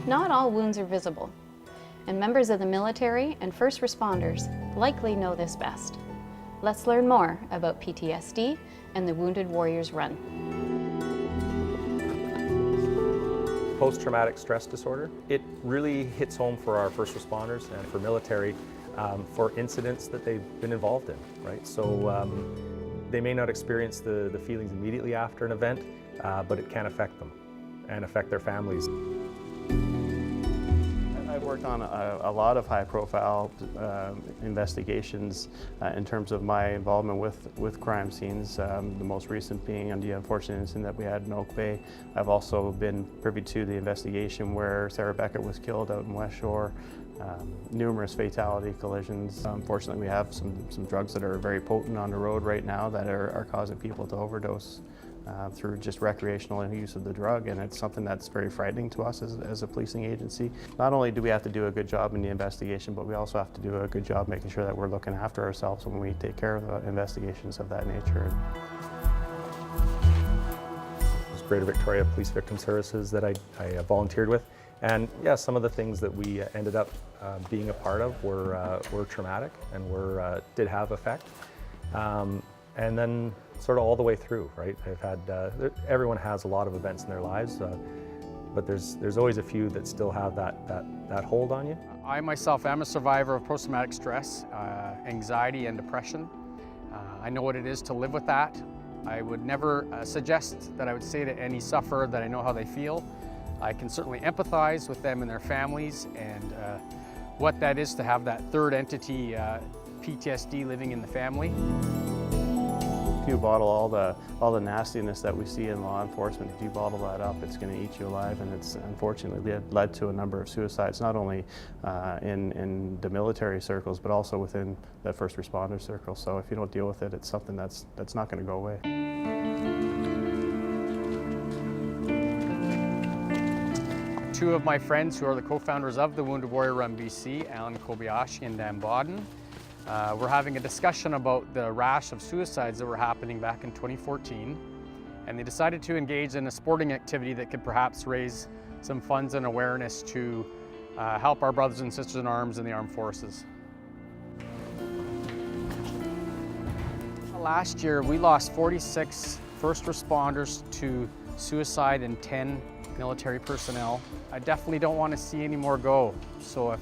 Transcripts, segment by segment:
Not all wounds are visible, and members of the military and first responders likely know this best. Let's learn more about PTSD and the Wounded Warriors Run. Post-traumatic stress disorder, it really hits home for our first responders and for military for incidents that they've been involved in, right? So they may not experience the feelings immediately after an event, but it can affect them and affect their families. I've worked on a lot of high-profile investigations in terms of my involvement with crime scenes, the most recent being the unfortunate incident that we had in Oak Bay. I've also been privy to the investigation where Sarah Beckett was killed out in West Shore, numerous fatality collisions. Unfortunately, we have some drugs that are very potent on the road right now that are causing people to overdose through just recreational use of the drug, and it's something that's very frightening to us as a policing agency. Not only do we have to do a good job in the investigation, but we also have to do a good job making sure that we're looking after ourselves when we take care of investigations of that nature. It was Greater Victoria Police Victim Services that I volunteered with, and yeah, some of the things that we ended up being a part of were traumatic and did have effect. And then sort of all the way through, right? I've had, everyone has a lot of events in their lives, but there's always a few that still have that hold on you. I myself am a survivor of post-traumatic stress, anxiety and depression. I know what it is to live with that. I would never suggest that I would say to any sufferer that I know how they feel. I can certainly empathize with them and their families and what that is to have that third entity, PTSD, living in the family. If you bottle all the nastiness that we see in law enforcement, if you bottle that up, it's going to eat you alive, and it's unfortunately led to a number of suicides, not only in the military circles, but also within the first responder circle. So if you don't deal with it, it's something that's not going to go away. Two of my friends who are the co-founders of the Wounded Warrior Run BC, Alan Kobayashi and Dan Bodden, we're having a discussion about the rash of suicides that were happening back in 2014, and they decided to engage in a sporting activity that could perhaps raise some funds and awareness to help our brothers and sisters in arms in the armed forces. Last year, we lost 46 first responders to suicide and 10 military personnel. I definitely don't want to see any more go. So if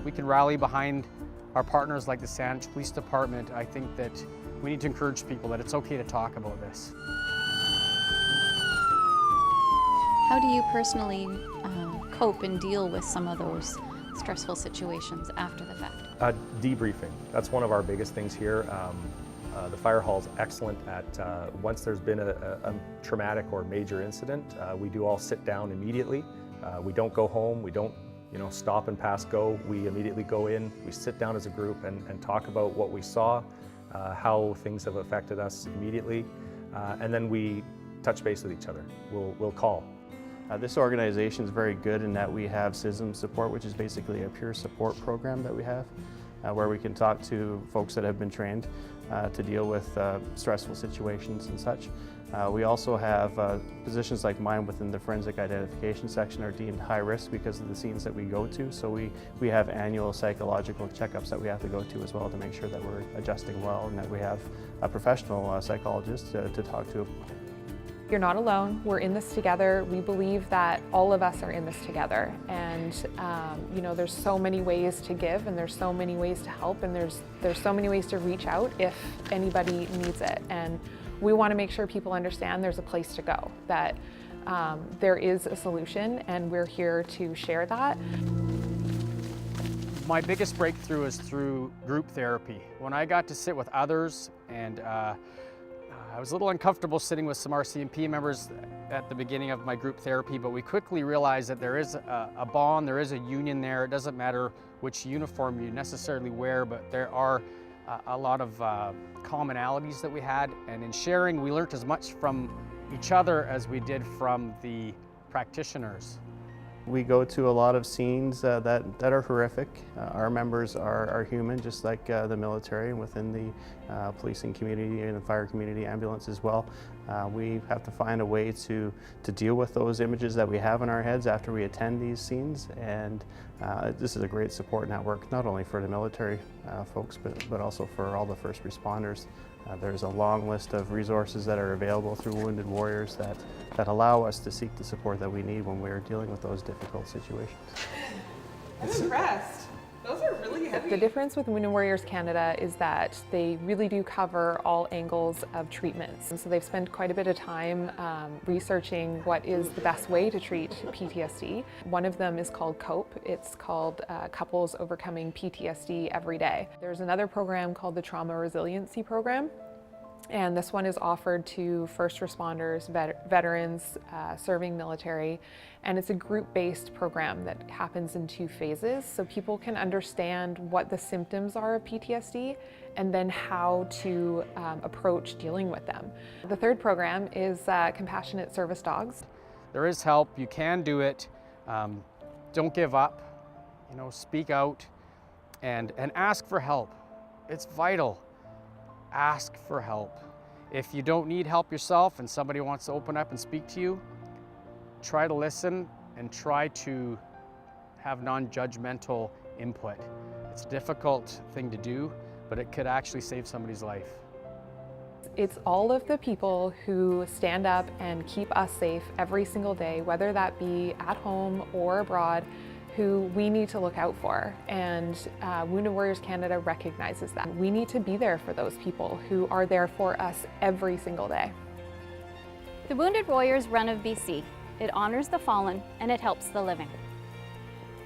we can rally behind our partners like the Saanich Police Department, I think that we need to encourage people that it's okay to talk about this. How do you personally cope and deal with some of those stressful situations after the fact? Debriefing. That's one of our biggest things here. The fire hall is excellent at, once there's been a traumatic or major incident, we do all sit down immediately. We don't go home, we don't stop and pass go. We immediately go in, we sit down as a group and talk about what we saw, how things have affected us immediately, and then we touch base with each other. We'll call. This organization is very good in that we have CISM support, which is basically a peer support program that we have, where we can talk to folks that have been trained to deal with stressful situations and such. We also have positions like mine within the forensic identification section are deemed high risk because of the scenes that we go to. So we have annual psychological checkups that we have to go to as well to make sure that we're adjusting well and that we have a professional psychologist to talk to. You're not alone. We're in this together. We believe that all of us are in this together. And there's so many ways to give, and there's so many ways to help, and there's so many ways to reach out if anybody needs it. And we want to make sure people understand there's a place to go, that there is a solution, and we're here to share that. My biggest breakthrough is through group therapy. When I got to sit with others, and I was a little uncomfortable sitting with some RCMP members at the beginning of my group therapy, but we quickly realized that there is a bond, there is a union there. It doesn't matter which uniform you necessarily wear, but there are a lot of commonalities that we had. And in sharing, we learned as much from each other as we did from the practitioners. We go to a lot of scenes that are horrific. Our members are human, just like the military, and within the policing community and the fire community, ambulance as well. We have to find a way to deal with those images that we have in our heads after we attend these scenes, and this is a great support network, not only for the military folks, but also for all the first responders. There's a long list of resources that are available through Wounded Warriors that allow us to seek the support that we need when we're dealing with those difficult situations. I'm impressed. Those are really heavy. The difference with Wounded Warriors Canada is that they really do cover all angles of treatments. And so they've spent quite a bit of time researching what is the best way to treat PTSD. One of them is called COPE. It's called Couples Overcoming PTSD Every Day. There's another program called the Trauma Resiliency Program. And this one is offered to first responders, veterans, serving military, and it's a group-based program that happens in 2 phases, so people can understand what the symptoms are of PTSD and then how to approach dealing with them. The third program is Compassionate Service Dogs. There is help, you can do it. Don't give up, you know, speak out and ask for help. It's vital. Ask for help. If you don't need help yourself and somebody wants to open up and speak to you, try to listen and try to have non-judgmental input. It's a difficult thing to do, but it could actually save somebody's life. It's all of the people who stand up and keep us safe every single day, whether that be at home or abroad, who we need to look out for, and Wounded Warriors Canada recognizes that. We need to be there for those people who are there for us every single day. The Wounded Warriors Run of BC. It honors the fallen and it helps the living.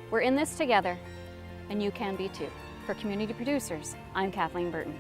We're in this together, and you can be too. For community producers, I'm Kathleen Burton.